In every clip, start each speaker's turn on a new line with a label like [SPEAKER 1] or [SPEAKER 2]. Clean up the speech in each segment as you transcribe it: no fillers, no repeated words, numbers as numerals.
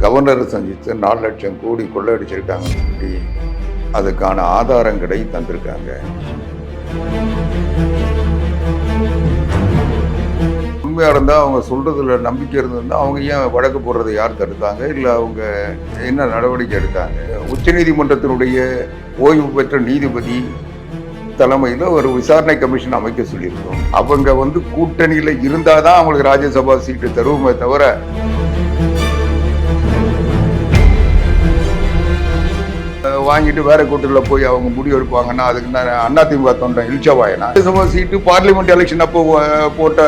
[SPEAKER 1] கவர்னரை சந்தித்து 4 லட்சம் கோடி கொள்ளையடிச்சிருக்காங்கன்னு சொல்லி அதுக்கான ஆதாரங்களை தந்திருக்காங்க. உண்மையாக இருந்தால் அவங்க சொல்கிறதுல நம்பிக்கை இருந்திருந்தால் அவங்க ஏன் வழக்கு போடுறதை யார் தடுத்தாங்க, இல்லை அவங்க என்ன நடவடிக்கை எடுத்தாங்க? உச்சநீதிமன்றத்தினுடைய ஓய்வு பெற்ற நீதிபதி தலைமையில் ஒரு விசாரணை கமிஷன் அமைக்க சொல்லியிருக்கோம். அவங்க கூட்டணியில் இருந்தால் தான் அவங்களுக்கு ராஜ்யசபா சீட்டு தருவோமே தவிர வாங்கிட்டு வேற கூட்டத்தில் போய் அவங்க முடிவு எடுப்பாங்கன்னா அதுக்கு அதிமுக தொண்டன் இழிச்சவாயனா? ராஜ்யசபா சீட்டு பார்லிமெண்ட் எலெக்ஷன் அப்போ போட்ட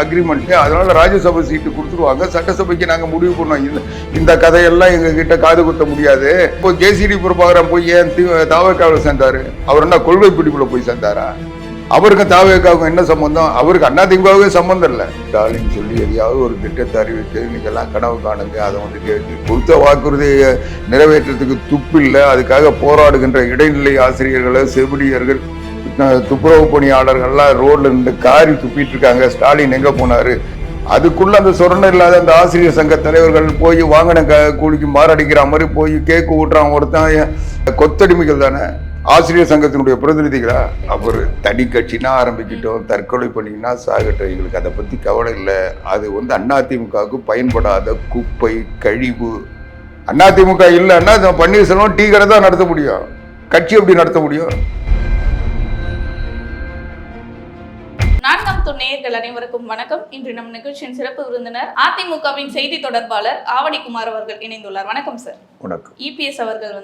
[SPEAKER 1] அக்ரிமெண்ட், அதனால ராஜ்யசபா சீட்டு கொடுத்துருவாங்க. சட்டசபைக்கு நாங்கள் முடிவு பண்ணோம். இந்த கதையெல்லாம் எங்க கிட்ட காது குத்த முடியாது. இப்போ ஜேசிடி பிரபாகரன் போய் ஏன் தாவக்காவில் சேர்ந்தாரு? அவர் என்ன கொள்கை பிடிப்புல போய் சேர்ந்தாரா? அவருக்கு தாவேக்காவுக்கும் என்ன சம்பந்தம்? அவருக்கு அதிமுகவே சம்பந்தம் இல்லை. ஸ்டாலின் சொல்லி எதையாவது ஒரு திட்டத்தை அறிவித்து நீங்கள்லாம் கனவு காணுங்க, அதை கேட்டு கொடுத்த வாக்குறுதியை நிறைவேற்றத்துக்கு துப்பு இல்லை. அதுக்காக போராடுகின்ற இடைநிலை ஆசிரியர்களை, செவிலியர்கள், துப்புரவு பணியாளர்கள்லாம் ரோட்ல நின்று காரி துப்பிட்டு இருக்காங்க. ஸ்டாலின் எங்க போனாரு? அதுக்குள்ள அந்த சொரணை இல்லாத அந்த ஆசிரியர் சங்க தலைவர்கள் போய் வாங்கின கூலிக்கு மாரடிக்கிற மாதிரி போய் கேக்கு ஊட்டுறான் ஒருத்தன். கொத்தடிமைகள் தானே ஆசிரியர் சங்கத்தினுடைய பிரதிநிதிகளா? அவர் தனி கட்சினா ஆரம்பிக்கிட்டோம், தற்கொலை பண்ணினா சாகட்டும், எங்களுக்கு அதை பற்றி கவலை இல்லை. அது அதிமுகவுக்கு பயன்படாத குப்பை கழிவு. அதிமுக இல்லைன்னா பன்னீர்செல்வம் டீ கடை தான் நடத்த முடியும், கட்சி எப்படி நடத்த முடியும்?
[SPEAKER 2] நேயர்கள் அனைவருக்கும் வணக்கம். இன்று நம் நிகழ்ச்சியின் சிறப்பு விருந்தினர் அதிமுகவின் செய்தி தொடர்பாளர் ஆவடி குமார் அவர்கள் இணைந்துள்ளார். வணக்கம் சார்.
[SPEAKER 1] வணக்கம்.
[SPEAKER 2] இபிஎஸ் அவர்கள்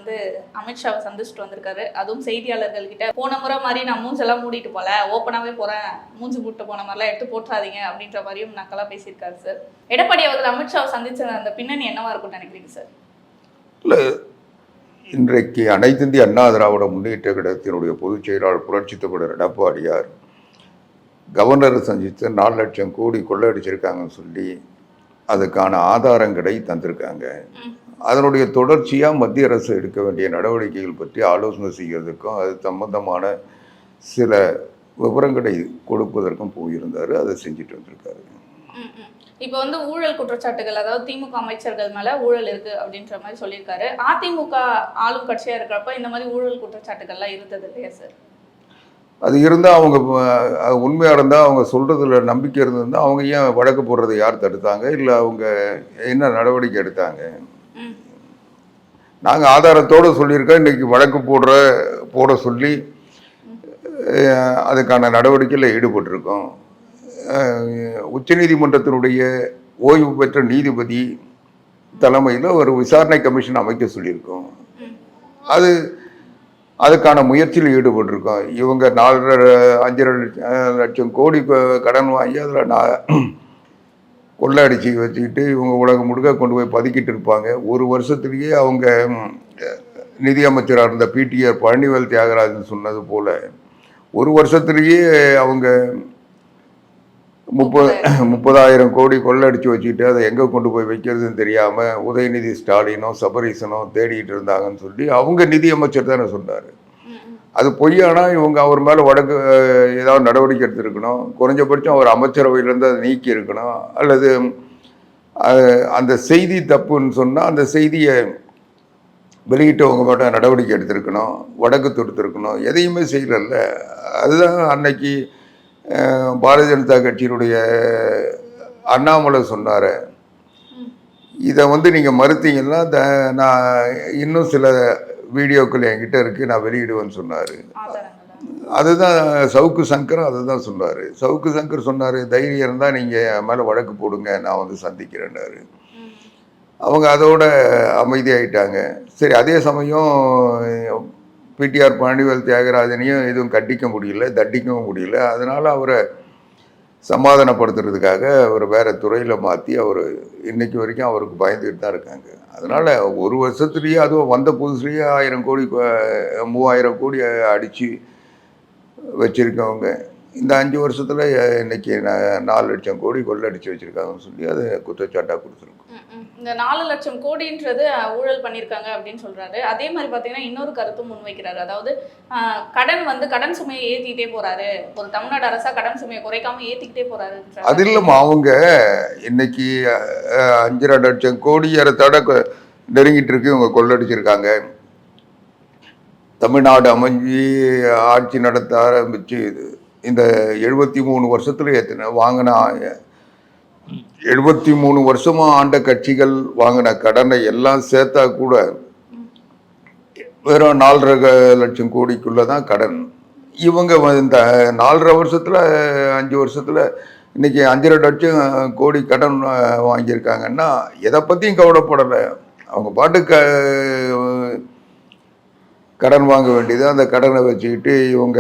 [SPEAKER 2] அமித்ஷாவை சந்திச்சுட்டு வந்திருக்காரு. அதுவும் செய்தியாளர்கள் கிட்ட போன முறை மாதிரி நான் மூஞ்செல்லாம் மூடிட்டு போல, ஓப்பனாவே போறேன், மூஞ்சி மூட்டு போன மாதிரிலாம் எடுத்து போட்டுறாதீங்க அப்படின்ற மாதிரியும் நக்கெல்லாம் பேசியிருக்காரு சார். எடப்பாடி அவர்கள் அமித்ஷாவை சந்திச்ச அந்த பின்னணி என்னவா இருக்கும்னு நினைக்கிறீங்க சார்?
[SPEAKER 1] இல்லை, இன்றைக்கு அனைத்து இந்திய அண்ணா திராவிட முன்னேற்ற கழகத்தினுடைய பொதுச் செயலாளர் புரட்சி தமிழர் எடப்பாடியார் கவர்னரை சந்தித்து 4 லட்சம் கோடி கொள்ளையடிச்சிருக்காங்கன்னு சொல்லி அதுக்கான ஆதாரங்களை தந்திருக்காங்க. அதனுடைய தொடர்ச்சியாக மத்திய அரசு எடுக்க வேண்டிய நடவடிக்கைகள் பற்றி ஆலோசனை செய்வதற்கும் அது சம்பந்தமான சில விவரங்களை கொடுப்பதற்கும் போயிருந்தார். அதை செஞ்சுட்டு வந்திருக்காரு.
[SPEAKER 2] இப்போ ஊழல் குற்றச்சாட்டுகள், அதாவது திமுக அமைச்சர்கள் மேல ஊழல் இருக்கு அப்படின்ற மாதிரி சொல்லியிருக்காரு. அதிமுக ஆளும் கட்சியா இருக்கிறப்ப இந்த மாதிரி ஊழல் குற்றச்சாட்டுகள்லாம் இருந்தது இல்லையா சார்?
[SPEAKER 1] அது இருந்தால் அவங்க உண்மையாக இருந்தால் அவங்க சொல்கிறதுல நம்பிக்கை இருந்திருந்தால் அவங்க ஏன் வழக்கு போடுறதை யார் தடுத்தாங்க, இல்லை அவங்க என்ன நடவடிக்கை எடுத்தாங்க? நாங்கள் ஆதாரத்தோடு சொல்லியிருக்கோம். இன்றைக்கி வழக்கு போட சொல்லி அதுக்கான நடவடிக்கையில் ஈடுபட்டிருக்கோம். உச்சநீதிமன்றத்தினுடைய ஓய்வு பெற்ற நீதிபதி தலைமையில் ஒரு விசாரணை கமிஷன் அமைக்க சொல்லியிருக்கோம். அதுக்கான முயற்சியில் ஈடுபட்டிருக்கோம். இவங்க 4.5 லட்சம் கோடி கடன் வாங்கி அதில் கொள்ளையடிச்சு வச்சுக்கிட்டு இவங்க உலகம் முழுக்க கொண்டு போய் பதுக்கிட்டு இருப்பாங்க. ஒரு வருஷத்துலேயே அவங்க நிதியமைச்சராக இருந்த பிடிஆர் பழனிவேல் தியாகராஜன் சொன்னது போல் ஒரு வருஷத்துலேயே அவங்க 30,000 கோடி கொள்ளடிச்சு வச்சுக்கிட்டு அதை எங்கே கொண்டு போய் வைக்கிறதுன்னு தெரியாமல் உதயநிதி ஸ்டாலினோ சபரீசனோ தேடிட்டு இருந்தாங்கன்னு சொல்லி அவங்க நிதியமைச்சர் தானே சொன்னார். அது பொய்யானா இவங்க அவர் மேலே வழக்கு ஏதாவது நடவடிக்கை எடுத்திருக்கணும். குறைஞ்சபட்சம் அவர் அமைச்சரவையிலேருந்து அதை நீக்கி இருக்கணும். அல்லது அந்த செய்தி தப்புன்னு சொன்னால் அந்த செய்தியை வெளியிட்டவங்க மட்டும் நடவடிக்கை எடுத்திருக்கணும், வழக்கு தொடுத்திருக்கணும். எதையுமே செய்யலைல்ல. அதுதான் அன்னைக்கு பாரதிய ஜனதா கட்சியினுடைய அண்ணாமலை சொன்னார். இதை நீங்கள் மறுத்தீங்கன்னா நான் இன்னும் சில வீடியோக்கள் என்கிட்ட இருக்குது, நான் வெளியிடுவேன்னு சொன்னார். அதுதான் சவுக்கு சங்கரும் அதை தான் சொன்னார். சவுக்கு சங்கர் சொன்னார், தைரியம் இருந்தால் நீங்கள் என் மேலே வழக்கு போடுங்க, நான் சந்திக்கிறேன்னாரு. அவங்க அதோட அமைதியாகிட்டாங்க. சரி, அதே சமயம் பிடிஆர் பழனிவேல் தியாகராஜனையும் எதுவும் தண்டிக்கவும் முடியல. அதனால் அவரை சமாதானப்படுத்துறதுக்காக அவர் வேறு துறையில் மாற்றி அவர் இன்னைக்கு வரைக்கும் அவருக்கு பயந்துக்கிட்டு தான் இருக்காங்க. அதனால் ஒரு வருஷத்துலேயே அதுவும் வந்த புதுசுலேயே 1000 கோடி 3000 கோடி அடித்து வச்சுருக்கவங்க இந்த 5 வருஷத்துல இன்னைக்கு 4 லட்சம் கோடி கொள்ளடிச்சு வச்சிருக்காங்கன்னு சொல்லி அதை குற்றச்சாட்டாக கொடுத்துருக்கோம்.
[SPEAKER 2] இந்த 4 லட்சம் கோடின்றது ஊழல் பண்ணியிருக்காங்க அப்படின்னு சொல்றாரு. அதே மாதிரி பார்த்தீங்கன்னா இன்னொரு கருத்தும் முன்வைக்கிறாரு. அதாவது கடன் சுமையை ஏற்றிக்கிட்டே போறாரு, ஒரு தமிழ்நாடு அரசா கடன் சுமையை குறைக்காம ஏற்றிக்கிட்டே போறாரு.
[SPEAKER 1] அது இல்லைம்மா, அவங்க இன்னைக்கு 5.5 லட்சம் கோடி ஏறத்தோட நெருங்கிட்டு இருக்கு. இவங்க கொள்ளடிச்சிருக்காங்க. தமிழ்நாடு அமைஞ்சு ஆட்சி நடத்த ஆரம்பிச்சு இந்த 73 வருஷத்துல வாங்கின 73 வருஷமா ஆண்ட கட்சிகள் வாங்கின கடனை எல்லாம் சேர்த்தா கூட வெறும் 4.5 லட்சம் கோடிக்குள்ளதான் கடன். இவங்க இந்த 4.5 வருஷத்துல 5 வருஷத்துல இன்னைக்கு 5.5 லட்சம் கோடி கடன் வாங்கியிருக்காங்கன்னா எதை பத்தியும் கவலைப்படலை. அவங்க பாட்டு கடன் வாங்க வேண்டியது. அந்த கடனை வச்சுக்கிட்டு இவங்க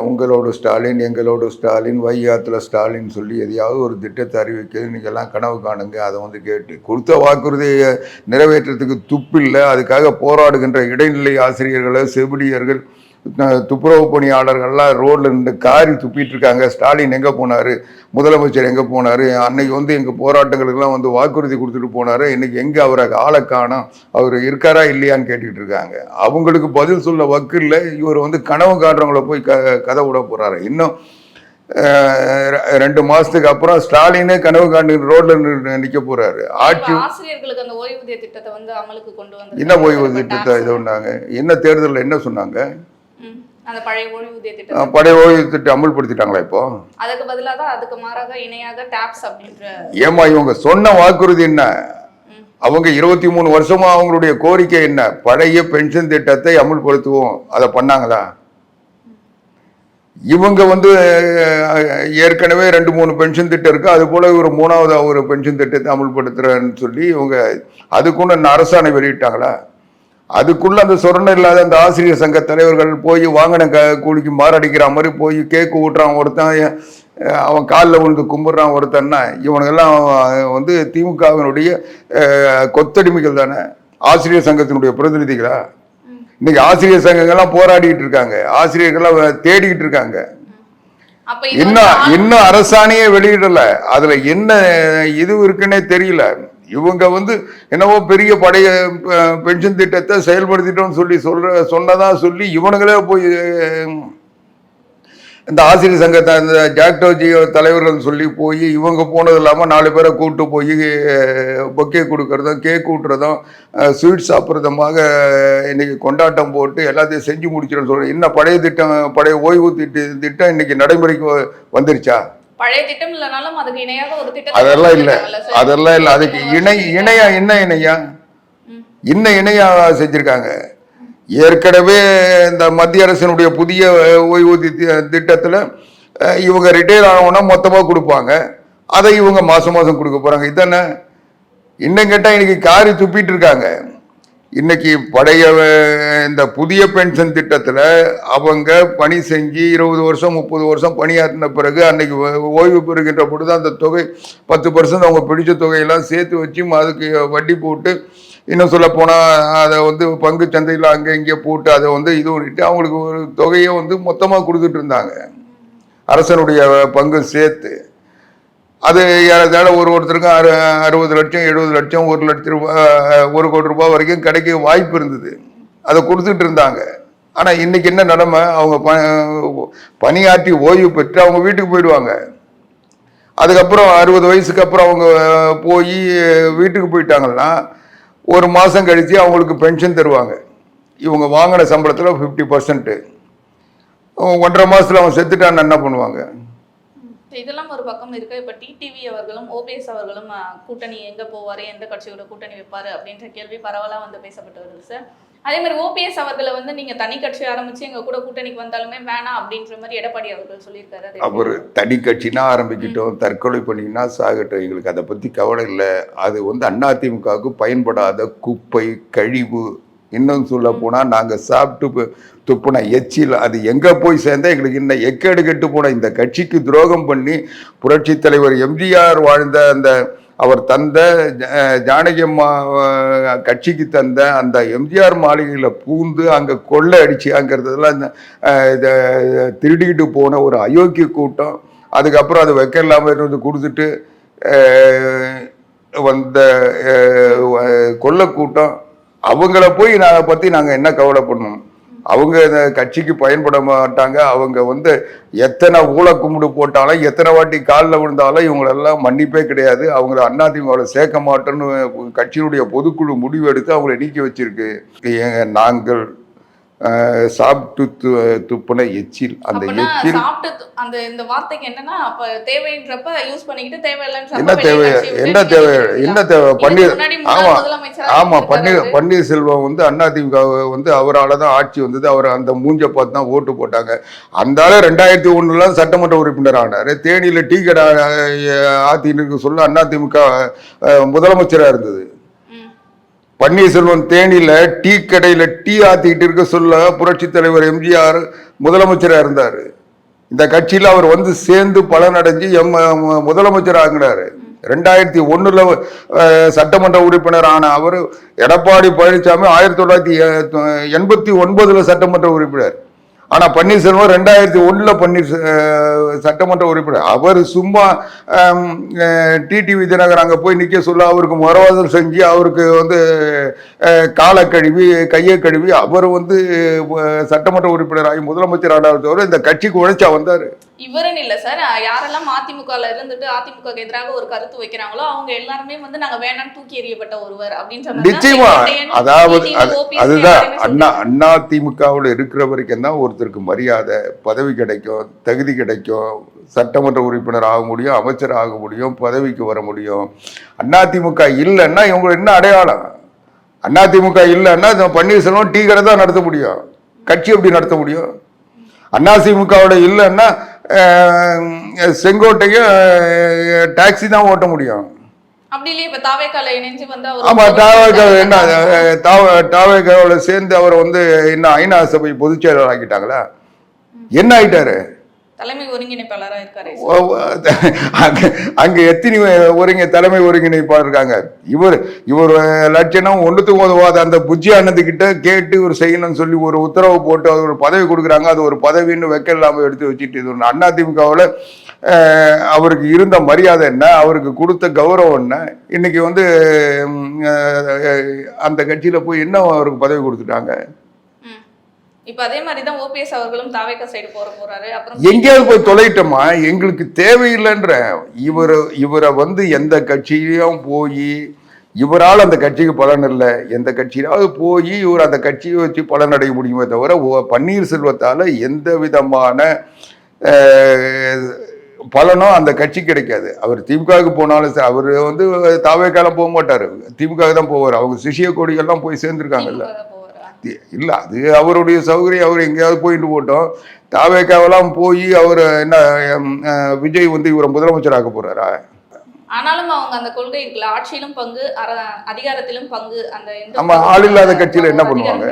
[SPEAKER 1] உங்களோட ஸ்டாலின், எங்களோட ஸ்டாலின், வையாத்துல ஸ்டாலின் சொல்லி எதையாவது ஒரு திட்டத்தை அறிவிக்கிறது. நீங்கள்லாம் கனவு காணுங்க. அதை கேட்டு கொடுத்த வாக்குறுதியை நிறைவேற்றத்துக்கு துப்பு இல்லை. அதுக்காக போராடுகின்ற இடைநிலை ஆசிரியர்களை, செவிலியர்கள், துப்புரவு பணியாளர்கள்லாம் ரோட்ல நின்று காரி துப்பிட்டு இருக்காங்க. ஸ்டாலின் எங்கே போனார், முதலமைச்சர் எங்கே போனார், அன்னைக்கு எங்கள் போராட்டங்களுக்கெல்லாம் வாக்குறுதி கொடுத்துட்டு போனார், இன்னைக்கு எங்கே அவரை ஆளை காணோம், அவர் இருக்காரா இல்லையான்னு கேட்டுக்கிட்டு இருக்காங்க. அவங்களுக்கு பதில் சொல்ல வக்கில்ல. இவர் கனவு காட்டுறவங்கள போய் கதை விட போறாரு. இன்னும் 2 மாசத்துக்கு அப்புறம் ஸ்டாலினே கனவு காண்டு ரோட்ல நிக்க போறாரு.
[SPEAKER 2] ஆசிரியர்களுக்கு அந்த ஓய்வூதிய திட்டத்தை அமலுக்கு கொண்டு வந்து
[SPEAKER 1] என்ன ஓய்வூதிய திட்டத்தை இது பண்ணாங்க? என்ன தேர்தலில் என்ன சொன்னாங்க?
[SPEAKER 2] அந்த பழைய
[SPEAKER 1] ஓய்வூதிய திட்டம் அமல்படுத்திட்டாங்களா? இப்போ
[SPEAKER 2] அதுக்கு பதிலாக அதுக்கு மாறாக இணையாக டாப்ஸ் அப்படின்ற.
[SPEAKER 1] ஏமா இவங்க சொன்ன வாக்குறுதி என்ன? அவங்க 23 வருஷமா அவங்களுடைய கோரிக்கை என்ன? பழைய பென்ஷன் திட்டத்தை அமல்படுத்துவோம். அதை பண்ணாங்களா? இவங்க ஏற்கனவே 2-3 பென்ஷன் திட்டம் இருக்கு. அது போல ஒரு 3வது ஒரு பென்ஷன் திட்டத்தை அமல்படுத்துறேன்னு சொல்லி இவங்க அதுக்குன்னு அரசாணை வெளியிட்டாங்களா? அதுக்குள்ள அந்த சொரணை இல்லாத அந்த ஆசிரியர் சங்க தலைவர்கள் போய் வாங்கின கூலிக்கு மாரடிக்கிற மாதிரி போய் கேக்கு ஊட்டுறான் ஒருத்தன், அவன் காலில் விழுந்து கும்பிட்றான் ஒருத்தன்னா, இவனுங்கெல்லாம் திமுகவினுடைய கொத்தடிமைகள் தானே? ஆசிரியர் சங்கத்தினுடைய பிரதிநிதிகளா? இன்னைக்கு ஆசிரியர் சங்கங்கள்லாம் போராடிட்டு இருக்காங்க, ஆசிரியர்கள்லாம் தேடிக்கிட்டு இருக்காங்க. இன்னும் அரசாணையே வெளியிடல. அதுல என்ன இது இருக்குன்னே தெரியல. இவங்க என்னவோ பெரிய பழைய பென்ஷன் திட்டத்தை செயல்படுத்திட்டோம்னு சொன்னதா சொல்லி இவனுங்களே போய் இந்த ஆசிரியர் சங்கத்தை இந்த ஜாக்டோஜி தலைவர்கள் சொல்லி போய் இவங்க போனது இல்லாமல் 4 பேரை கூப்பிட்டு போய் பொக்கே கொடுக்கறதும், கேக் ஊட்டுறதும், ஸ்வீட் சாப்பிட்றதுமாக இன்னைக்கு கொண்டாட்டம் போட்டு எல்லாத்தையும் செஞ்சு முடிச்சிடன்னு சொல்கிறேன். இன்னும் பழைய ஓய்வு திட்டம் இன்னைக்கு நடைமுறைக்கு வந்துருச்சா?
[SPEAKER 2] பழைய திட்டம் இல்லைனாலும் அதுக்கு இணையாக ஒரு திட்டம்.
[SPEAKER 1] அதெல்லாம் இல்லை. அதுக்கு இணையா செஞ்சிருக்காங்க. ஏற்கனவே இந்த மத்திய அரசினுடைய புதிய ஓய்வூதிய திட்டத்துல இவங்க ரிட்டையர் ஆனவனா மொத்தமா கொடுப்பாங்க. அதை இவங்க மாசம் கொடுக்க போறாங்க. இதானே? இன்னும் கேட்டா இன்னைக்கு காரி துப்பிட்டு இருக்காங்க. இன்னைக்கு பழைய இந்த புதிய பென்ஷன் திட்டத்துல அவங்க பணி செஞ்சு 20 வருஷம் 30 வருஷம் பணியாற்றின பிறகு அன்னைக்கு ஓய்வு பெறுகின்ற பொழுது அந்த தொகை 10% அவங்க பிடிச்ச தொகையெல்லாம் சேர்த்து வச்சு அதுக்கு வட்டி போட்டு, இன்னும் சொல்ல போனா அதை பங்கு சந்தையில் அங்கே இங்கே போட்டு அதை இது பண்ணிட்டு அவங்களுக்கு ஒரு தொகையை மொத்தமா கொடுத்துட்டு இருந்தாங்க, அரசனுடைய பங்கு சேர்த்து. அது ஏறத்தாழ ஒருத்தருக்கும் 60 லட்சம் 70 லட்சம் 1 லட்சம் ரூபாய் 1 கோடி ரூபாய் வரைக்கும் கிடைக்க வாய்ப்பு இருந்தது. அதை கொடுத்துட்டு இருந்தாங்க. ஆனா இன்னைக்கு என்ன நிலைமை? அவங்க பணியாற்றி ஓய்வு பெற்று அவங்க வீட்டுக்கு போயிடுவாங்க. அதுக்கப்புறம் 60 வயசுக்கு அப்புறம் அவங்க போய் வீட்டுக்கு போயிட்டாங்கன்னா 1 மாசம் கழிச்சு அவங்களுக்கு பென்ஷன் தருவாங்க. இவங்க வாங்கின சம்பளத்துல 50%. 1.5 மாசத்துல அவன் செத்துட்டான்னு என்ன பண்ணுவாங்க?
[SPEAKER 2] இதெல்லாம் ஒரு பக்கம் இருக்கு. இப்ப டிடிவி அவர்களும் ஓபிஎஸ் அவர்களும் கூட்டணி எங்க போவாரு, எந்த கட்சியோட கூட்டணி வைப்பாரு அப்படின்ற கேள்வி பரவலா பேசப்பட்டு வருது சார். அதே மாதிரி ஓபிஎஸ் அவர்களை நீங்க தனி கட்சி ஆரம்பிச்சு எங்க கூட கூட்டணிக்கு வந்தாலுமே வேணாம் அப்படின்ற மாதிரி எடப்பாடி அவர்கள் சொல்லியிருக்காரு.
[SPEAKER 1] அவர் தனி கட்சினா ஆரம்பிக்கிட்டோம், தற்கொலை பண்ணினா சாகட்டும், எங்களுக்கு அதை பத்தி கவலை இல்லை. அது அதிமுகவுக்கு பயன்படாத குப்பை கழிவு. இன்னும் சொல்ல போனா நாங்க சாப்பிட்டு துப்புன எச்சில் அது எங்க போய் சேர்ந்தா எங்களுக்கு இன்னும் எக்கேடு கெட்டு போன இந்த கட்சிக்கு துரோகம் பண்ணி புரட்சி தலைவர் எம்ஜிஆர் வாழ்ந்த அந்த அவர் தந்த ஜானகி அம்மா கட்சிக்கு தந்த அந்த எம்ஜிஆர் மாளிகையில் பூந்து அங்கே கொள்ளை அடிச்சு அங்கிறதெல்லாம் திருடிக்கிட்டு போன ஒரு அயோக்கிய கூட்டம். அதுக்கப்புறம் அது வைக்க இல்லாமல் இருந்து கொடுத்துட்டு வந்த கொள்ளை கூட்டம். அவங்கள போய் பற்றி நாங்கள் என்ன கவலைப்படணும்? அவங்க இந்த கட்சிக்கு பயன்பட மாட்டாங்க. அவங்க எத்தனை ஊழ கும்பிடு போட்டாலும் எத்தனை வாட்டி காலில் விழுந்தாலும் இவங்களெல்லாம் மன்னிப்பே கிடையாது. அவங்கள அதிமுகவில் சேர்க்க மாட்டோன்னு கட்சியினுடைய பொதுக்குழு முடிவு எடுத்து அவங்கள நீக்கி வச்சிருக்கு. நாங்கள் சாப்பிட்டு துப்புன எச்சில், அந்த எச்சில்
[SPEAKER 2] அந்த இந்த வார்த்தைக்கு என்னன்னா அப்ப தேவைன்றப்ப யூஸ் பண்ணிக்கிட்டு தேவையில்லைன்னு
[SPEAKER 1] என்ன தேவை பன்னீர். ஆமா பன்னீர்செல்வம் அதிமுக அவரால் தான் ஆட்சி வந்தது. அவர் அந்த மூஞ்ச பார்த்து தான் ஓட்டு போட்டாங்க. அந்த 2001 சட்டமன்ற உறுப்பினர் ஆனார். தேனியில டீ கடை ஆத்தினுக்கு சொல்ல அதிமுக முதலமைச்சராக இருந்தது. பன்னீர்செல்வம் தேனியில டீ கடையில டீ ஆத்திக்கிட்டு இருக்க சொல்ல புரட்சி தலைவர் எம்ஜிஆர் முதலமைச்சராக இருந்தார். இந்த கட்சியில் அவர் சேர்ந்து பலனடைஞ்சு முதலமைச்சர் ஆகினாரு. 2001 சட்டமன்ற உறுப்பினர் ஆன அவர் எடப்பாடி பழனிசாமி 1989 சட்டமன்ற உறுப்பினர். ஆனா பன்னீர்செல்வம் 2001 சட்டமன்ற உறுப்பினர். அவர் சும்மா டிடிவி தினகரன் அங்க போய் நிக்க சொல்ல அவருக்கு மரவாதம் செஞ்சு அவருக்கு காலை கழுவி கையை கழுவி அவர் சட்டமன்ற உறுப்பினர் ஆகி முதலமைச்சர் ஆனார். தவிர இந்த கட்சிக்கு உழைச்சா வந்தாரு.
[SPEAKER 2] இவருன்னு இல்ல சார், யாரெல்லாம் அதிமுகல இருந்துட்டு அதிமுக எதிராக ஒரு கருத்து வைக்கிறாங்களோ அவங்க எல்லாருமே நாங்க வேணாம் தூக்கி எறியப்பட்ட ஒருவர் அப்படின்னு
[SPEAKER 1] நிச்சயமா. அதாவது அதுதான் அதிமுகவில் இருக்கிற வரைக்கும் தான் ஒருத்தருக்கு மரியாதை பதவி கிடைக்கும், தகுதி கிடைக்கும், சட்டமன்ற உறுப்பினர் ஆக முடியும், அமைச்சர் ஆக முடியும், பதவிக்கு வர முடியும். அதிமுக இல்லைன்னா இவங்க என்ன அடையாளம்? அதிமுக இல்லைன்னா பன்னீர்செல்வம் டீ கடை தான் நடத்த முடியும், கட்சி எப்படி நடத்த முடியும்? அதிமுகவோட இல்லைன்னா செங்கோட்டையும் டாக்ஸி தான் ஓட்ட முடியும். ஆமா, தாவேக்காவோட சேர்ந்து அவர் என்ன ஐநா சபை பொதுச் செயலாளர் ஆக்கிட்டாங்களா? என்ன ஆயிட்டாரு?
[SPEAKER 2] தலைமை ஒருங்கிணைப்பாளராக இருக்காரு.
[SPEAKER 1] அங்க எத்தனை தலைமை ஒருங்கிணைப்பாளர் இருக்காங்க. இவர் லட்சணம் ஒன்றுத்துக்கு உதவாத அந்த புஜ்ஜி அண்ணதுக்கிட்ட கேட்டு இவர் செய்யணும்னு சொல்லி ஒரு உத்தரவு போட்டு அது ஒரு பதவி கொடுக்குறாங்க. அது ஒரு பதவின்னு வைக்க இல்லாமல் எடுத்து வச்சுட்டு இது அதிமுகவில் அவருக்கு இருந்த மரியாதை என்ன, அவருக்கு கொடுத்த கௌரவம் என்ன? இன்னைக்கு அந்த கட்சியில போய் என்ன அவருக்கு பதவி கொடுத்துட்டாங்க?
[SPEAKER 2] இப்ப அதே மாதிரி தான் ஓபிஎஸ் அவர்களும் தாவேகா சைடு போறாரு. அப்புறம்
[SPEAKER 1] எங்கேயாவது போய் தொலைட்டோமா? எங்களுக்கு தேவையில்லைன்ற இவரை எந்த கட்சியிலும் போய் இவரால் அந்த கட்சிக்கு பலன் இல்லை. எந்த கட்சியாவது போய் இவர் அந்த கட்சியை வச்சு பலன் அடைய முடியுமே தவிர பன்னீர்செல்வத்தால எந்த விதமான பலனும் அந்த கட்சி கிடைக்காது. அவர் திமுகவுக்கு போனாலும் சார், அவர் தாவேக்கால போக மாட்டாரு, திமுக தான் போவார். அவங்க சிஷிய கொடிகள்லாம் போய் சேர்ந்துருக்காங்கல்ல. இல்லை, அது அவருடைய சௌகரியம். அவர் எங்கேயாவது போயிட்டு போட்டோம். தாவேக்காவெல்லாம் போய் அவர் என்ன விஜய் இவரை முதலமைச்சராக போறாரா?
[SPEAKER 2] ஆனாலும் அவங்க அந்த கொள்கை இருக்குல்ல, ஆட்சியிலும் பங்கு அதிகாரத்திலும் பங்கு.
[SPEAKER 1] நம்ம ஆள் இல்லாத கட்சியில என்ன பண்ணுவாங்க?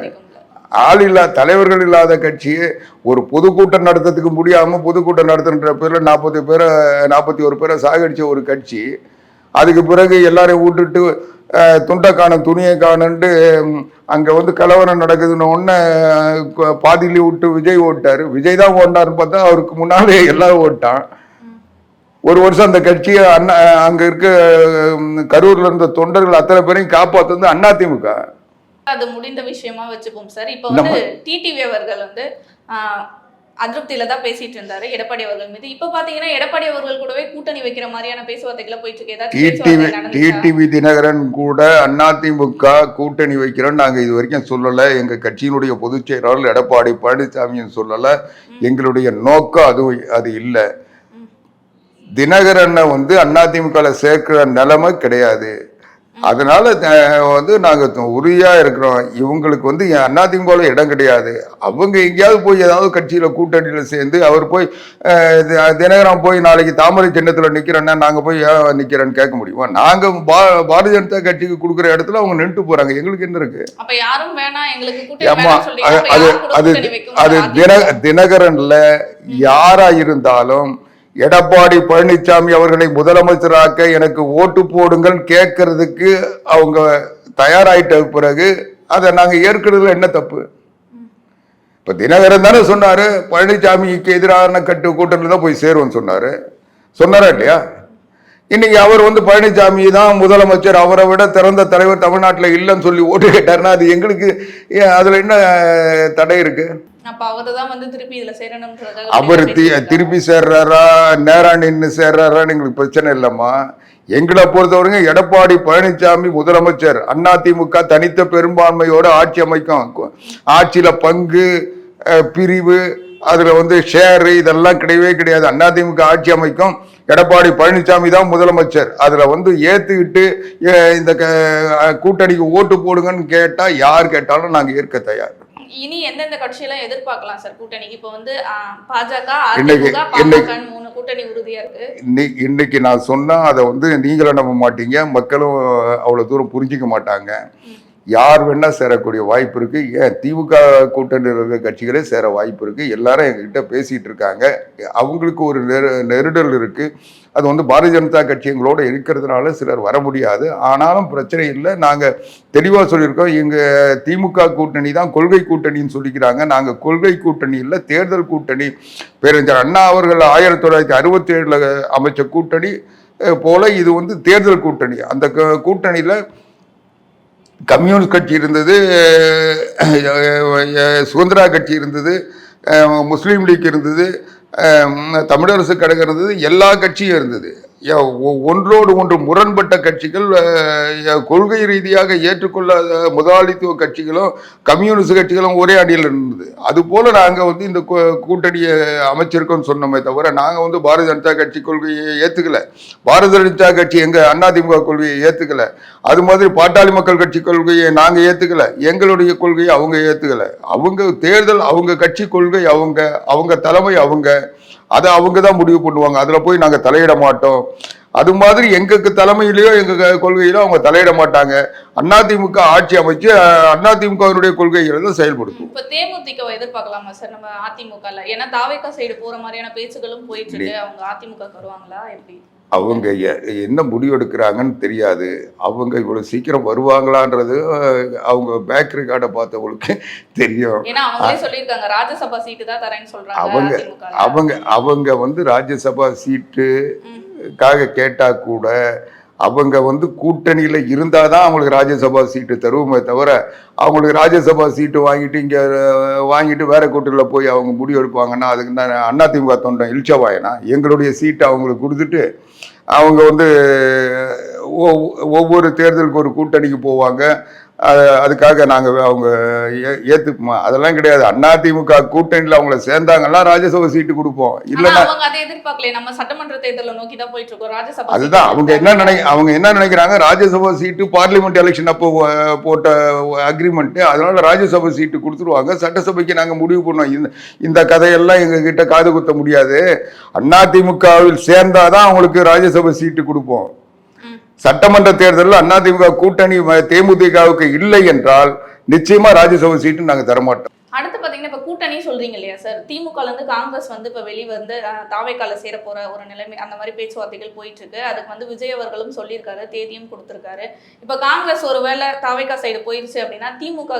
[SPEAKER 1] ஆள் இல்லாத தலைவர்கள் இல்லாத கட்சியை ஒரு பொதுக்கூட்டம் நடத்துறதுக்கு முடியாம பொதுக்கூட்டம் நடத்துன்ற பேர்ல 41 பேரை சாகடிச்ச ஒரு கட்சி. அதுக்கு பிறகு எல்லாரையும் விட்டுட்டு துண்டை காணும் துணியை காணுன்ட்டு அங்கே கலவரம் நடக்குதுன்னு ஒன்று பாதியிலே விட்டு விஜய் ஓட்டார். விஜய் தான் ஓட்டாருன்னு பார்த்தா அவருக்கு முன்னாலே எல்லாரும் ஓட்டான். ஒரு வருஷம் அந்த கட்சியை அங்கே இருக்க கரூரில் இருந்த தொண்டர்கள் அத்தனை பேரையும் காப்பாற்றுறது அதிமுக.
[SPEAKER 2] அது முடிந்த விஷயமா வச்சுப்போம் சார். இப்போ டிடிவி அவர்கள் அதிருப்தியில தான் பேசிட்டு இருந்தாரு எடப்பாடி அவர்கள் மீது. இப்ப பாத்தீங்கன்னா எடப்பாடி அவர்கள் கூடவே கூட்டணி வைக்கிற மாதிரியான பேச்சுவார்த்தைகளை போயிட்டு இருக்கு.
[SPEAKER 1] டிடிவி தினகரன் கூட அதிமுக கூட்டணி வைக்கிறோம் நாங்க இது வரைக்கும் சொல்லல. எங்க கட்சியினுடைய பொதுச் செயலாளர் எடப்பாடி பழனிசாமியும் சொல்லல. எங்களுடைய நோக்கம் அது இல்லை. தினகரனை அதிமுக சேர்க்கிற நிலைமை கிடையாது. அதனால நாங்க உறுதியா இருக்கிறோம். இவங்களுக்கு அதிமுகவில் இடம் கிடையாது. அவங்க எங்கேயாவது போய் ஏதாவது கட்சியில கூட்டணியில சேர்ந்து அவர் போய் தினகரன் போய் நாளைக்கு தாமரை சின்னத்துல நிக்கிறேன்னா நாங்க போய் நிக்கிறேன்னு கேட்க முடியுமா? நாங்க பாரதிய ஜனதா கட்சிக்கு கொடுக்குற இடத்துல அவங்க நின்று போறாங்க. எங்களுக்கு என்ன இருக்கு? அது தினகரன்ல யாரா இருந்தாலும் எடப்பாடி பழனிசாமி அவர்களை முதலமைச்சராக்க எனக்கு ஓட்டு போடுங்கள் கேட்கறதுக்கு அவங்க தயாராயிட்ட பிறகு அதை நாங்கள் ஏற்கிறதுல என்ன தப்பு? இப்ப தினகரன் தானே சொன்னாரு பழனிசாமிக்கு எதிரான கூட்டத்தில் தான் போய் சேருவோம்னு சொன்னாரா இல்லையா? இன்னைக்கு அவர் வந்து பழனிசாமி தான் முதலமைச்சர், அவரை விட திறந்த தலைவர் தமிழ்நாட்டில் இல்லைன்னு சொல்லி ஓட்டு கேட்டாருன்னா அது எங்களுக்கு அதுல என்ன தடை இருக்கு? அவர் திருப்பி சேர்றாரா நேரா நின்று சேர்றாரான்னு எங்களுக்கு பிரச்சனை இல்லைம்மா. எங்களை பொறுத்தவரைக்கும் எடப்பாடி பழனிசாமி முதலமைச்சர், அதிமுக தனித்த பெரும்பான்மையோட ஆட்சி அமைக்கும். ஆட்சியில பங்கு பிரிவு அதுல வந்து ஷேரு இதெல்லாம் கிடையவே கிடையாது. அதிமுக ஆட்சி அமைக்கும், எடப்பாடி பழனிசாமி தான் முதலமைச்சர். அதுல வந்து ஏத்துக்கிட்டு இந்த கூட்டணிக்கு ஓட்டு போடுங்கன்னு கேட்டா யார் கேட்டாலும் நாங்க ஏற்க தயார்.
[SPEAKER 2] இனி எந்தெந்த கட்சியெல்லாம் எதிர்பார்க்கலாம் சார் கூட்டணிக்கு? இப்போ வந்து பாஜக, அதிமுக, பாமக 3 கூட்டணி உறுதியா இருக்கு.
[SPEAKER 1] இன்னைக்கு நான் சொன்னா அதை வந்து நீங்களும் நம்ப மாட்டீங்க, மக்களும் அவ்வளவு தூரம் புரிஞ்சிக்க மாட்டாங்க. யார் வேணா சேரக்கூடிய வாய்ப்பு இருக்கு. ஏன் திமுக கூட்டணி இருக்கிற கட்சிகளே சேர வாய்ப்பு இருக்கு. எல்லாரும் எங்ககிட்ட பேசிட்டு இருக்காங்க. அவங்களுக்கு ஒரு நெருடல் இருக்கு. அது வந்து பாரதிய ஜனதா கட்சி எங்களோட இருக்கிறதுனால சிலர் வர முடியாது. ஆனாலும் பிரச்சனை இல்லை. நாங்கள் தெளிவாக சொல்லியிருக்கோம், எங்கள் திமுக கூட்டணி தான் கொள்கை கூட்டணின்னு சொல்லிக்கிறாங்க. நாங்கள் கொள்கை கூட்டணி இல்லை, தேர்தல் கூட்டணி. பேரறிஞர் அண்ணா அவர்கள் 1967 அமைச்ச கூட்டணி போல இது வந்து தேர்தல் கூட்டணி. அந்த கூட்டணியில் கம்யூனிஸ்ட் கட்சி இருந்தது, சுதந்திரா கட்சி இருந்தது, முஸ்லீம் லீக் இருந்தது, தமிழரசு கழகம் இருந்தது, எல்லா கட்சியும் இருந்தது. ஒன்றோடு ஒன்று முரண்பட்ட கட்சிகள், கொள்கை ரீதியாக ஏற்றுக்கொள்ளாத முதலாளித்துவ கட்சிகளும் கம்யூனிஸ்ட் கட்சிகளும் ஒரே அடியில் இருந்தது. அதுபோல நாங்கள் வந்து இந்த கூட்டணியை அமைச்சிருக்கோம்னு சொன்னோமே தவிர நாங்கள் வந்து பாரதிய ஜனதா கட்சி கொள்கையை ஏற்றுக்கல, பாரதிய ஜனதா கட்சி எங்கள் அதிமுக கொள்கையை ஏற்றுக்கல, அது மாதிரி பாட்டாளி மக்கள் கட்சி கொள்கையை நாங்கள் ஏற்றுக்கல, எங்களுடைய கொள்கையை அவங்க ஏற்றுக்கல. அவங்க தேர்தல், அவங்க கட்சி கொள்கை, அவங்க தலைமை, அதை அவங்க தான் முடிவு பண்ணுவாங்க. அதில் போய் நாங்கள் தலையிட மாட்டோம். அது மாதிரி எங்களுக்கு தலைமையிலேயோ எங்கள் கொள்கையிலோ அவங்க தலையிட மாட்டாங்க. அதிமுக ஆட்சி அமைச்சு அதிமுகவினுடைய கொள்கைகளை தான் செயல்படுத்தும்.
[SPEAKER 2] இப்போ தேமுதிக எதிர்பார்க்கலாமா சார் நம்ம அதிமுகல? ஏன்னா தாவேகா சைடு போற மாதிரியான பேச்சுகளும் போயிட்டு இருக்கு. அவங்க அதிமுக வருவாங்களா எப்படி?
[SPEAKER 1] அவங்க என்ன முடிவெடுக்கிறாங்கன்னு தெரியாது. அவங்க இவ்வளவு சீக்கிரம் வருவாங்களான்றது அவங்க பேக் ரெக்கார்டை பார்த்தவங்களுக்கு தெரியும்.
[SPEAKER 2] ராஜ்யசபா சீட்டு தான் தரேன்னு
[SPEAKER 1] சொல்றாங்க. அவங்க வந்து ராஜ்யசபா சீட்டுக்காக கேட்டா கூட அவங்க வந்து கூட்டணியில இருந்தாதான் அவங்களுக்கு ராஜ்யசபா சீட்டு தருவோமே தவிர அவங்களுக்கு ராஜ்யசபா சீட்டு வாங்கிட்டு வேற கூட்டணியில் போய் அவங்க முடிவு எடுப்பாங்கன்னா அதுக்கு அதிமுக தொண்டன் இல்ச்சவாயனா எங்களுடைய சீட்டை அவங்களுக்கு கொடுத்துட்டு அவங்க வந்து ஒவ்வொரு தேர்தலுக்கு ஒரு கூட்டணிக்கு போவாங்க. அதுக்காக நாங்கள் அவங்க ஏற்றுக்குமா? அதெல்லாம் கிடையாது. அதிமுக கூட்டணியில் அவங்கள சேர்ந்தாங்கன்னா ராஜ்யசபா சீட்டு கொடுப்போம். இல்லைன்னா
[SPEAKER 2] நம்ம சட்டமன்ற தேர்தலை நோக்கி தான் போயிட்டு இருக்கோம். ராஜ்யசபா
[SPEAKER 1] அதுதான் அவங்க என்ன நினைக்கிறாங்க, ராஜ்யசபா சீட்டு பார்லிமெண்ட் எலெக்ஷன் அப்போ போட்ட அக்ரிமெண்ட், அதனால ராஜ்யசபா சீட்டு கொடுத்துருவாங்க. சட்டசபைக்கு நாங்கள் முடிவு பண்ணோம். இந்த கதையெல்லாம் எங்க கிட்ட காது குத்த முடியாது. அதிமுகவில் சேர்ந்தாதான் அவங்களுக்கு ராஜ்யசபா சீட்டு கொடுப்போம். சட்டமன்ற தேர்தலில் அதிமுக கூட்டணி தேமுதிகவுக்கு இல்லை என்றால் நிச்சயமா ராஜ்யசபா சீட்டு நாங்க தரமாட்டோம்.
[SPEAKER 2] அடுத்து பாத்தீங்கன்னா இப்ப கூட்டணி சொல்றீங்க இல்லையா சார், திமுக இருந்து காங்கிரஸ் வந்து இப்ப வெளியே வந்து தாவேக்கால சேர போற ஒரு நிலைமை, அந்த மாதிரி பேச்சுவார்த்தைகள் போயிட்டு இருக்கு. அதுக்கு வந்து விஜய் அவர்களும் சொல்லியிருக்காரு, தேதியும் கொடுத்திருக்காரு. இப்ப காங்கிரஸ் ஒருவேளை தாவேக்கா சைடு போயிருச்சு அப்படின்னா திமுக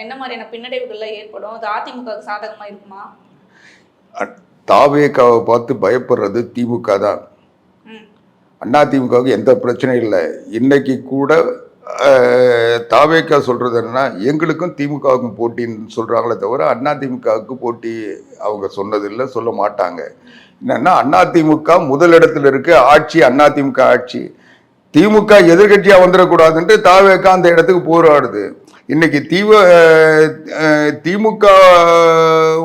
[SPEAKER 2] என்ன மாதிரியான பின்னடைவுகள்ல ஏற்படும்? அது அதிமுக சாதகமா இருக்குமா?
[SPEAKER 1] தாவேக்காவை பார்த்து பயப்படுறது திமுக தான். அதிமுகவுக்கு எந்த பிரச்சனையும் இல்லை. இன்னைக்கு கூட தாவேக்கா சொல்றது என்னன்னா, எங்களுக்கும் திமுகவுக்கும் போட்டின்னு சொல்றாங்களே தவிர அதிமுகவுக்கு போட்டி அவங்க சொன்னதில்லை, சொல்ல மாட்டாங்க. என்னன்னா அதிமுக முதலிடத்துல இருக்கு, ஆட்சி அதிமுக ஆட்சி. திமுக எதிர்கட்சியா வந்துடக்கூடாதுன்ட்டு தாவேக்கா அந்த இடத்துக்கு போராடுது. இன்னைக்கு திமுக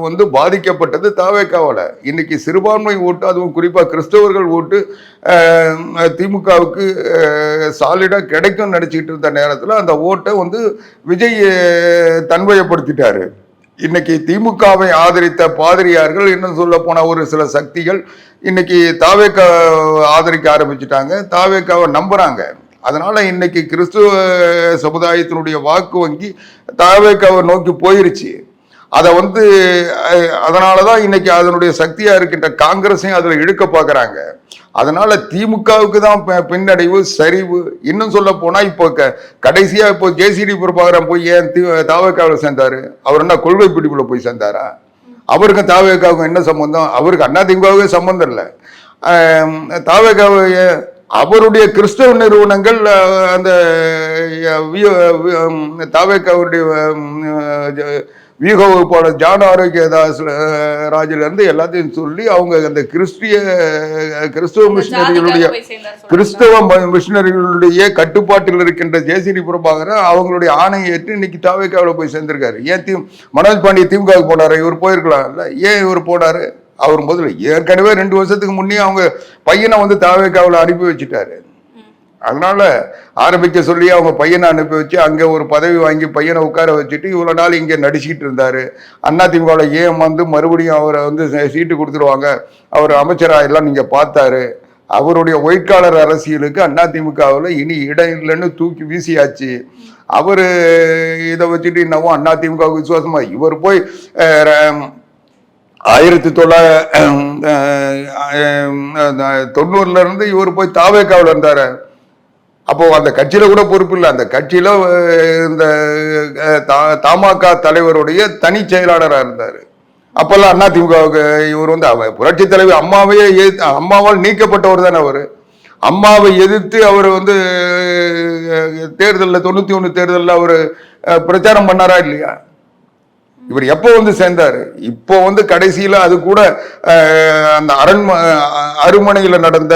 [SPEAKER 1] வந்து பாதிக்கப்பட்டது தாவேக்காவால. இன்னைக்கு சிறுபான்மை ஓட்டு, அதுவும் குறிப்பா கிறிஸ்தவர்கள் ஓட்டு திமுகவுக்கு சாலிடா கிடைக்கும் நினைச்சிட்டு இருந்த நேரத்தில் அந்த ஓட்டை வந்து விஜய் தன்வயப்படுத்திட்டாரு. இன்னைக்கு திமுகவை ஆதரித்த பாதிரியார்கள், இன்னும் சொல்ல போன ஒரு சில சக்திகள் இன்னைக்கு தாவேக்கா ஆதரிக்க ஆரம்பிச்சுட்டாங்க, தாவேக்காவை நம்புறாங்க. அதனால இன்னைக்கு கிறிஸ்துவ சமுதாயத்தினுடைய வாக்கு வங்கி தாவேக்காவை நோக்கி போயிருச்சு. அதை வந்து அதனாலதான் இன்னைக்கு அதனுடைய சக்தியா இருக்கின்ற காங்கிரஸையும் அதுல இழுக்க பாக்குறாங்க. அதனால திமுகவுக்கு தான் பின்னடைவு, சரிவு. இன்னும் சொல்ல போனா இப்போ கடைசியா இப்போ ஜேசிடி பிரபாகரன் போய் ஏன் தாவேக்காவில் சேர்ந்தாரு? அவர் என்ன கொள்கை பிடிப்புல போய் சேர்ந்தாரா? அவருக்கும் தாவேக்காவுக்கும் என்ன சம்பந்தம்? அவருக்கு அதிமுகவுக்கு சம்பந்தம் இல்லை. தாவேக்காவை அவருடைய கிறிஸ்தவ நிறுவனங்கள் அந்த தாவேக்காவுடைய வியூக வகுப்பாளர் ஜான் ஆரோக்கியதாஸ் ராஜிலிருந்து எல்லாத்தையும் சொல்லி அவங்க அந்த கிறிஸ்தவ மிஷினரிகளுடைய கட்டுப்பாட்டில் இருக்கின்ற ஜேசிடி பிரபாகரன் அவங்களுடைய ஆணையை ஏற்று இன்னைக்கு தாவேக்காவில் போய் சேர்ந்திருக்காரு. ஏன் மனோஜ் பாண்டிய திமுகவுக்கு போனாரு, இவர் போயிருக்கலாம்ல, ஏன் இவர் போனாரு? அவர் முதல்ல ஏற்கனவே 2 வருஷத்துக்கு முன்னே அவங்க பையனை வந்து தாவேக்காவில் அனுப்பி வச்சுட்டாரு. அதனால ஆரம்பிக்க சொல்லி அவங்க பையனை அனுப்பி வச்சு அங்கே ஒரு பதவி வாங்கி பையனை உட்கார வச்சுட்டு இவ்வளோ நாள் இங்கே நடிச்சுக்கிட்டு இருந்தாரு. அதிமுகவில் ஏன் வந்து மறுபடியும் அவரை வந்து சீட்டு கொடுத்துருவாங்க, அவர் அமைச்சராக எல்லாம் நீங்கள் பார்த்தாரு. அவருடைய ஒயிட் காலர் அரசியலுக்கு அதிமுகவில் இனி இடம் இல்லைன்னு தூக்கி வீசியாச்சு. அவர் இதை வச்சுட்டு என்னவோ அதிமுகவுக்கு விசுவாசமா இவர் போய் 1990 இருந்து இவர் போய் தாவேக்காவில் இருந்தாரு. அப்போ அந்த கட்சியில கூட பொறுப்பு இல்லை. அந்த கட்சியில இந்த தமாக தலைவருடைய தனி செயலாளராக இருந்தாரு. அப்பெல்லாம் அதிமுகவுக்கு இவர் வந்து புரட்சி தலைவி அம்மாவால் நீக்கப்பட்டவர் தானே அவரு. அம்மாவை எதிர்த்து அவர் வந்து தேர்தலில் 91 தேர்தலில் அவர் பிரச்சாரம் பண்ணாரா இல்லையா? இவர் எப்போ வந்து சேர்ந்தாரு? இப்போ வந்து கடைசியில அது கூட அந்த அருமனையில நடந்த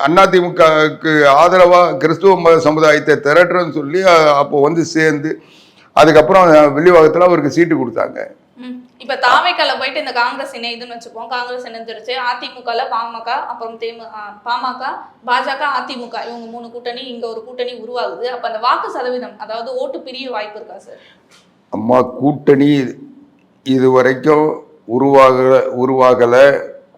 [SPEAKER 1] அந்த அதிமுகவுக்கு ஆதரவா கிறிஸ்துவ சமுதாயத்தை திரட்டுறன்னு சொல்லி அப்போ வந்து சேர்ந்து அதுக்கப்புறம் வில்லிவாக்கத்துல அவருக்கு சீட்டு கொடுத்தாங்க.
[SPEAKER 2] இப்ப தாவேக்கால போயிட்டு இந்த காங்கிரஸ் இணையுதுன்னு வச்சுப்போம். காங்கிரஸ் இணைஞ்சிருச்சு. அதிமுகல பாமக, அப்புறம் பாமக, பாஜக, அதிமுக இவங்க 3 கூட்டணி, இங்க ஒரு கூட்டணி உருவாகுது. அப்ப அந்த வாக்கு சதவீதம், அதாவது ஓட்டு பிரிய வாய்ப்பு இருக்கா சார்?
[SPEAKER 1] அம்மா, கூட்டணி இது வரைக்கும் உருவாகலை.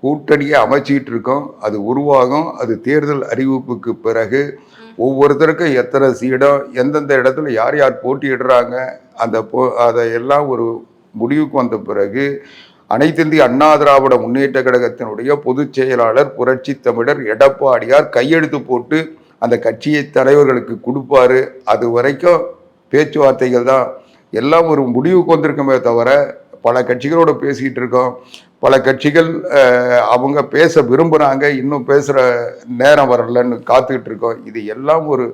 [SPEAKER 1] கூட்டணியை அமைச்சிட்டு இருக்கோம். அது உருவாகும். அது தேர்தல் அறிவிப்புக்கு பிறகு ஒவ்வொருத்தருக்கும் எத்தனை சீடம், எந்தெந்த இடத்துல யார் யார் போட்டியிடுறாங்க, அதையெல்லாம் ஒரு முடிவுக்கு வந்த பிறகு அனைத்து இந்திய அண்ணா திராவிட முன்னேற்ற கழகத்தினுடைய பொதுச் செயலாளர் புரட்சி தமிழர் எடப்பாடியார் கையெழுத்து போட்டு அந்த கட்சியை தலைவர்களுக்கு கொடுப்பாரு. அது வரைக்கும் பேச்சுவார்த்தைகள் தான். எல்லாம் ஒரு முடிவுக்கு வந்திருக்கமே தவிர பல கட்சிகளோட பேசிக்கிட்டு இருக்கோம். பல கட்சிகள் அவங்க பேச விரும்புகிறாங்க, இன்னும் பேசுகிற நேரம் வரலன்னு காத்துக்கிட்டு இருக்கோம். இது எல்லாம் ஒரு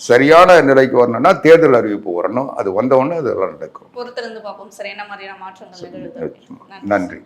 [SPEAKER 1] சரியான நிலைக்கு வரணும்னா தேர்தல் அறிவிப்பு வரணும். அது வந்தவுடனே அதெல்லாம் நடக்கும்.
[SPEAKER 2] பொறுத்திருந்து பார்ப்போம் சார், என்ன மாதிரியான மாற்றங்கள்.
[SPEAKER 1] நன்றி.